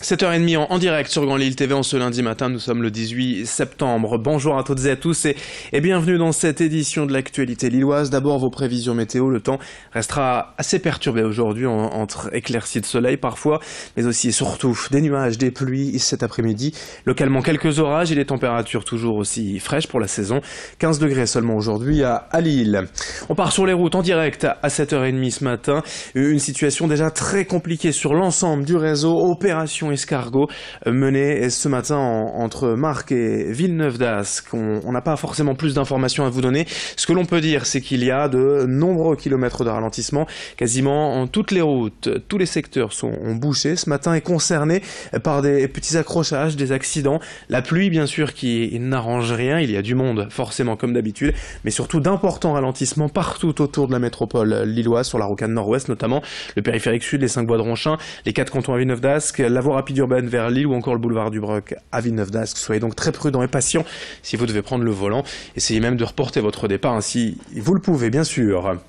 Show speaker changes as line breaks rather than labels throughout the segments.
7h30 en direct sur Grand Lille TV en ce lundi matin, nous sommes le 18 septembre. Bonjour à toutes et à tous et bienvenue dans cette édition de l'actualité lilloise. D'abord vos prévisions météo, le temps restera assez perturbé aujourd'hui entre éclaircies de soleil parfois, mais aussi et surtout des nuages, des pluies cet après-midi. Localement quelques orages et des températures toujours aussi fraîches pour la saison. 15 degrés seulement aujourd'hui à Lille. On part sur les routes en direct à 7h30 ce matin. Une situation déjà très compliquée sur l'ensemble du réseau. Opération escargot menée ce matin entre Marcq et Villeneuve d'Ascq. On n'a pas forcément plus d'informations à vous donner. Ce que l'on peut dire, c'est qu'il y a de nombreux kilomètres de ralentissement. Quasiment en toutes les routes, tous les secteurs sont bouchés ce matin et concernés par des petits accrochages, des accidents. La pluie, bien sûr, qui n'arrange rien. Il y a du monde, forcément, comme d'habitude, mais surtout d'importants ralentissements partout autour de la métropole lilloise, sur la rocade nord-ouest notamment, le périphérique sud, les 5 voies de Ronchin, les 4 cantons à Villeneuve d'Ascq, la voie rapide urbaine vers Lille ou encore le boulevard du Broc à Villeneuve d'Ascq. Soyez donc très prudents et patients si vous devez prendre le volant. Essayez même de reporter votre départ si vous le pouvez, bien sûr.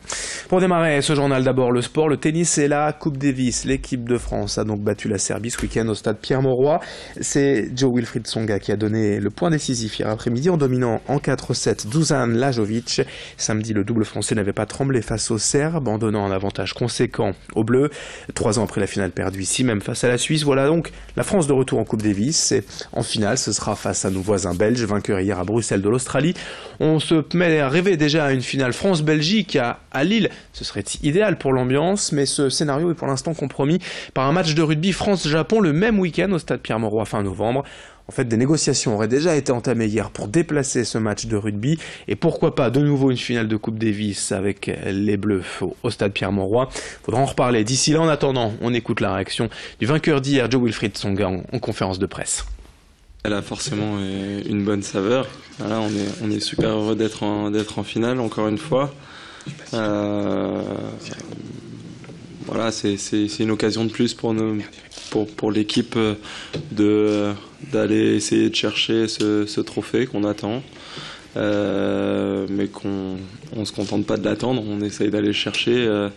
Pour démarrer ce journal, d'abord le sport, le tennis et la Coupe Davis. L'équipe de France a donc battu la Serbie ce week-end au stade Pierre-Mauroy. C'est Jo-Wilfried Tsonga qui a donné le point décisif hier après-midi en dominant en 4-7 Dusan Lajovic. Samedi, le double français n'avait pas tremblé face aux Serbes en donnant un avantage conséquent aux Bleus. 3 ans après la finale perdue ici, même face à la Suisse. Voilà donc la France de retour en Coupe Davis. Et en finale, ce sera face à nos voisins belges, vainqueurs hier à Bruxelles de l'Australie. On se met à rêver déjà à une finale France-Belgique à Lille. Ce serait idéal pour l'ambiance, mais ce scénario est pour l'instant compromis par un match de rugby France-Japon le même week-end au stade Pierre-Mauroy fin novembre. En fait, des négociations auraient déjà été entamées hier pour déplacer ce match de rugby et pourquoi pas de nouveau une finale de Coupe Davis avec les Bleus au stade Pierre-Mauroy. Faudra en reparler. D'ici là, en attendant, on écoute la réaction du vainqueur d'hier, Jo-Wilfried Tsonga, en conférence de presse.
Elle a forcément une bonne saveur. Voilà, on est super heureux d'être en finale encore une fois. Voilà, c'est une occasion de plus pour l'équipe d'aller essayer de chercher ce trophée qu'on attend, mais qu'on se contente pas de l'attendre, on essaye d'aller le chercher.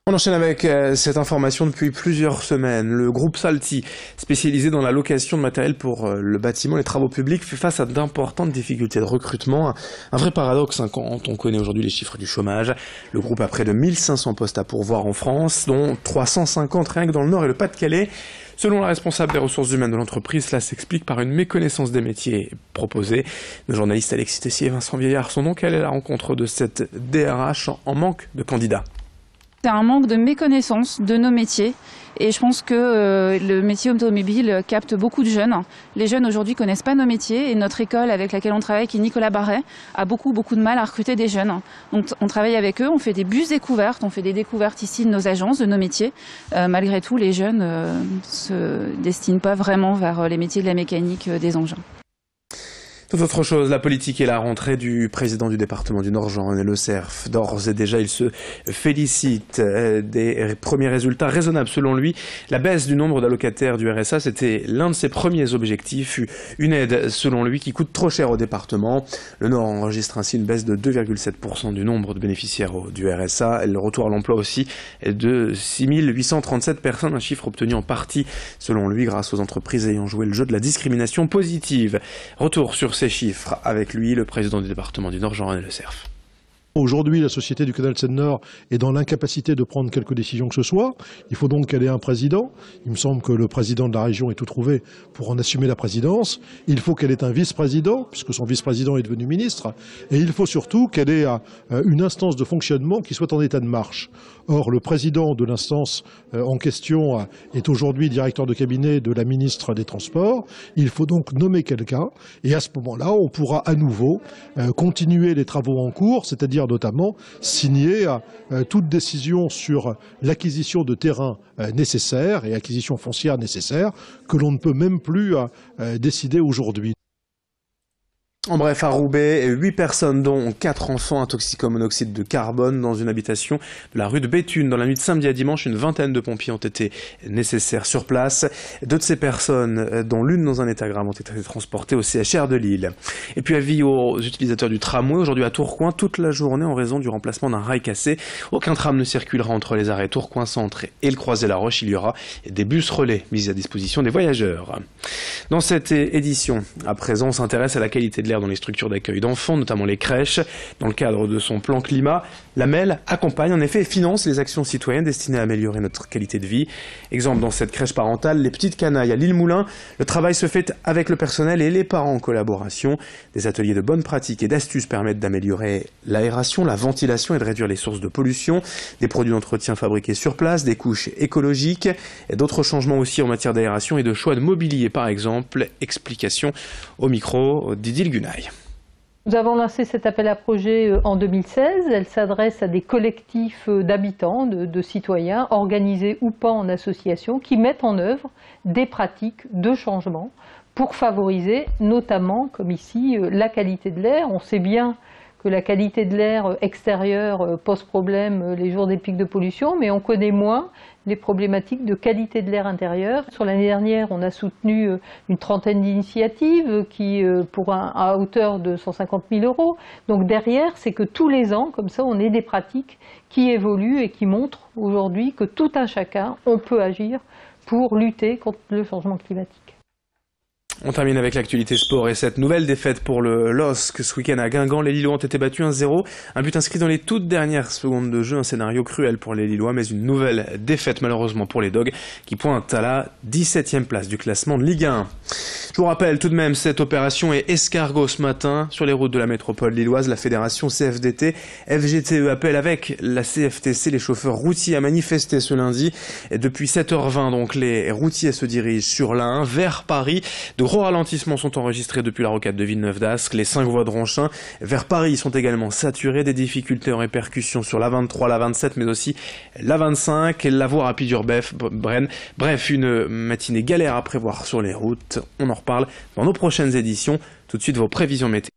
On enchaîne avec cette information depuis plusieurs semaines. Le groupe Salty, spécialisé dans la location de matériel pour le bâtiment et les travaux publics, fait face à d'importantes difficultés de recrutement. Un vrai paradoxe quand on connaît aujourd'hui les chiffres du chômage. Le groupe a près de 1500 postes à pourvoir en France, dont 350 rien que dans le Nord et le Pas-de-Calais. Selon la responsable des ressources humaines de l'entreprise, cela s'explique par une méconnaissance des métiers proposés. Nos journalistes Alexis Tessier et Vincent Vieillard sont donc allés à la rencontre de cette DRH en manque de candidats.
C'est un manque de méconnaissance de nos métiers et je pense que le métier automobile capte beaucoup de jeunes. Les jeunes aujourd'hui connaissent pas nos métiers et notre école avec laquelle on travaille, qui est Nicolas Barret, a beaucoup de mal à recruter des jeunes. Donc on travaille avec eux, on fait des bus découvertes, on fait des découvertes ici de nos agences, de nos métiers. Malgré tout, les jeunes se destinent pas vraiment vers les métiers de la mécanique des engins.
Tout autre chose, la politique et la rentrée du président du département du Nord, Jean-René Le Cerf. D'ores et déjà, il se félicite des premiers résultats raisonnables selon lui. La baisse du nombre d'allocataires du RSA, c'était l'un de ses premiers objectifs. Une aide, selon lui, qui coûte trop cher au département. Le Nord enregistre ainsi une baisse de 2,7% du nombre de bénéficiaires du RSA. Le retour à l'emploi aussi est de 6 837 personnes, un chiffre obtenu en partie, selon lui, grâce aux entreprises ayant joué le jeu de la discrimination positive. Retour sur ces chiffres avec lui, le président du département du Nord, Jean-René Le Cerf.
Aujourd'hui, la société du Canal Seine-Nord est dans l'incapacité de prendre quelque décision que ce soit. Il faut donc qu'elle ait un président. Il me semble que le président de la région est tout trouvé pour en assumer la présidence. Il faut qu'elle ait un vice-président, puisque son vice-président est devenu ministre. Et il faut surtout qu'elle ait une instance de fonctionnement qui soit en état de marche. Or, le président de l'instance en question est aujourd'hui directeur de cabinet de la ministre des Transports. Il faut donc nommer quelqu'un. Et à ce moment-là, on pourra à nouveau continuer les travaux en cours, c'est-à-dire notamment signer toute décision sur l'acquisition de terrains nécessaires et acquisition foncière nécessaire que l'on ne peut même plus décider aujourd'hui.
En bref, à Roubaix, 8 personnes dont 4 enfants intoxiqués au monoxyde de carbone dans une habitation de la rue de Béthune. Dans la nuit de samedi à dimanche, une vingtaine de pompiers ont été nécessaires sur place. 2 de ces personnes, dont l'une dans un état grave, ont été transportées au CHR de Lille. Et puis avis aux utilisateurs du tramway, aujourd'hui à Tourcoing, toute la journée en raison du remplacement d'un rail cassé. Aucun tram ne circulera entre les arrêts Tourcoing Centre et le Croisé-la-Roche. Il y aura des bus relais mis à disposition des voyageurs. Dans cette édition, à présent, on s'intéresse à la qualité de l'air dans les structures d'accueil d'enfants, notamment les crèches. Dans le cadre de son plan climat, la MEL accompagne en effet et finance les actions citoyennes destinées à améliorer notre qualité de vie. Exemple, dans cette crèche parentale, les Petites Canailles à l'Île-Moulin, le travail se fait avec le personnel et les parents en collaboration. Des ateliers de bonnes pratiques et d'astuces permettent d'améliorer l'aération, la ventilation et de réduire les sources de pollution. Des produits d'entretien fabriqués sur place, des couches écologiques et d'autres changements aussi en matière d'aération et de choix de mobilier par exemple. Explication au micro d'Idil Gunaï.
Nous avons lancé cet appel à projet en 2016. Elle s'adresse à des collectifs d'habitants, de citoyens, organisés ou pas en association, qui mettent en œuvre des pratiques de changement pour favoriser notamment, comme ici, la qualité de l'air. On sait bien que la qualité de l'air extérieur pose problème les jours des pics de pollution, mais on connaît moins les problématiques de qualité de l'air intérieur. Sur l'année dernière, on a soutenu une trentaine d'initiatives à hauteur de 150 000 €. Donc derrière, c'est que tous les ans, comme ça, on ait des pratiques qui évoluent et qui montrent aujourd'hui que tout un chacun, on peut agir pour lutter contre le changement climatique.
On termine avec l'actualité sport et cette nouvelle défaite pour le LOSC ce week-end à Guingamp. Les Lillois ont été battus 1-0. Un but inscrit dans les toutes dernières secondes de jeu. Un scénario cruel pour les Lillois, mais une nouvelle défaite malheureusement pour les Dogs qui pointent à la 17e place du classement de Ligue 1. Je vous rappelle tout de même, cette opération est escargot ce matin sur les routes de la métropole lilloise. La fédération CFDT FGTE appelle avec la CFTC les chauffeurs routiers à manifester ce lundi. Et depuis 7h20, donc, les routiers se dirigent sur l'A1 vers Paris. De gros ralentissements sont enregistrés depuis la rocade de Villeneuve d'Ascq. Les 5 voies de Ronchin vers Paris sont également saturées. Des difficultés en répercussion sur la 23, la 27, mais aussi la 25 et la voie rapide Urbaine. Bref, une matinée galère à prévoir sur les routes. On en reparle dans nos prochaines éditions. Tout de suite, vos prévisions météo.